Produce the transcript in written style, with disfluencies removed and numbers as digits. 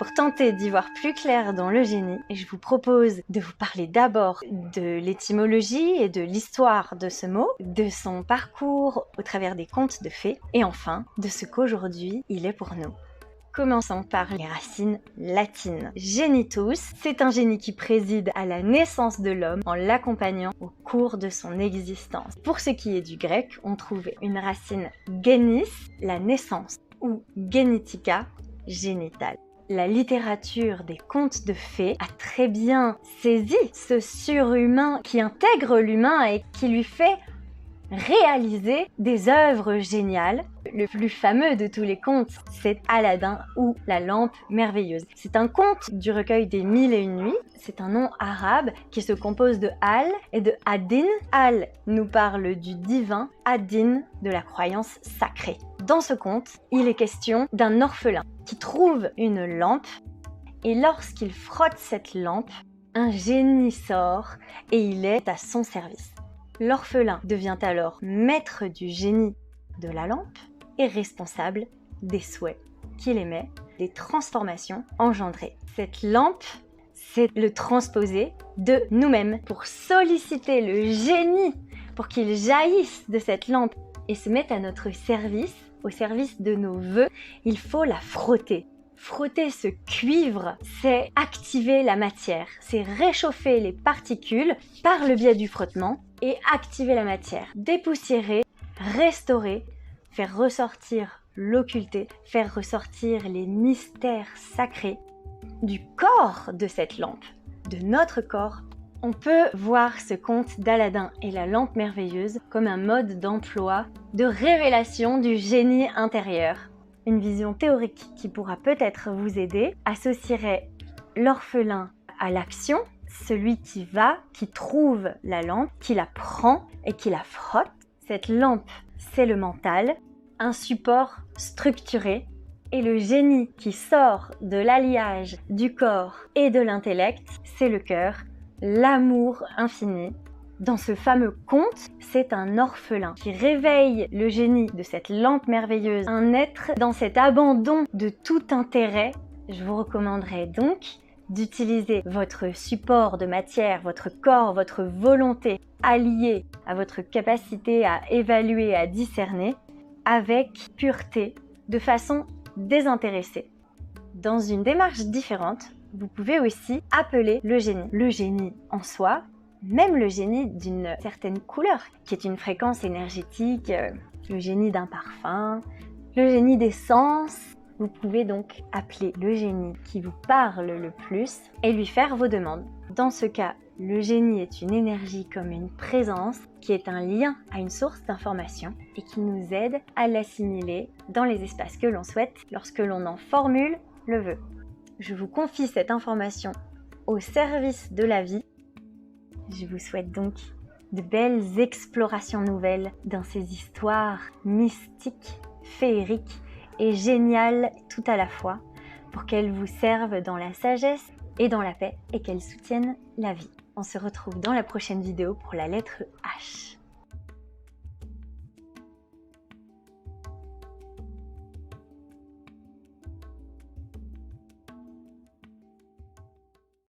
Pour tenter d'y voir plus clair dans le génie, je vous propose de vous parler d'abord de l'étymologie et de l'histoire de ce mot, de son parcours au travers des contes de fées, et enfin de ce qu'aujourd'hui il est pour nous. Commençons par les racines latines. Genitus, c'est un génie qui préside à la naissance de l'homme en l'accompagnant au cours de son existence. Pour ce qui est du grec, on trouve une racine genis, la naissance, ou genitica, génitale. La littérature des contes de fées a très bien saisi ce surhumain qui intègre l'humain et qui lui fait réaliser des œuvres géniales. Le plus fameux de tous les contes, c'est Aladdin ou la lampe merveilleuse. C'est un conte du recueil des Mille et une nuits. C'est un nom arabe qui se compose de Al et de Adin. Al nous parle du divin, Adin de la croyance sacrée. Dans ce conte, il est question d'un orphelin qui trouve une lampe et lorsqu'il frotte cette lampe, un génie sort et il est à son service. L'orphelin devient alors maître du génie de la lampe et responsable des souhaits qu'il émet, des transformations engendrées. Cette lampe, c'est le transposé de nous-mêmes pour solliciter le génie, pour qu'il jaillisse de cette lampe et se mette à notre service, au service de nos vœux. Il faut la frotter. Frotter ce cuivre, c'est activer la matière, c'est réchauffer les particules par le biais du frottement et activer la matière, dépoussiérer, restaurer, faire ressortir l'occulté, faire ressortir les mystères sacrés du corps de cette lampe, de notre corps. On peut voir ce conte d'Aladin et la lampe merveilleuse comme un mode d'emploi de révélation du génie intérieur. Une vision théorique qui pourra peut-être vous aider associerait l'orphelin à l'action, celui qui va, qui trouve la lampe, qui la prend et qui la frotte. Cette lampe, c'est le mental, un support structuré, et le génie qui sort de l'alliage du corps et de l'intellect, c'est le cœur, l'amour infini. Dans ce fameux conte, c'est un orphelin qui réveille le génie de cette lampe merveilleuse, un être dans cet abandon de tout intérêt. Je vous recommanderais donc d'utiliser votre support de matière, votre corps, votre volonté alliée à votre capacité à évaluer, à discerner, avec pureté, de façon désintéressée. Dans une démarche différente, vous pouvez aussi appeler le génie. Le génie en soi, même le génie d'une certaine couleur, qui est une fréquence énergétique, le génie d'un parfum, le génie des sens. Vous pouvez donc appeler le génie qui vous parle le plus et lui faire vos demandes. Dans ce cas, le génie est une énergie comme une présence qui est un lien à une source d'information et qui nous aide à l'assimiler dans les espaces que l'on souhaite lorsque l'on en formule le vœu. Je vous confie cette information au service de la vie. Je vous souhaite donc de belles explorations nouvelles dans ces histoires mystiques, féeriques et géniales tout à la fois, pour qu'elles vous servent dans la sagesse et dans la paix et qu'elles soutiennent la vie. On se retrouve dans la prochaine vidéo pour la lettre H.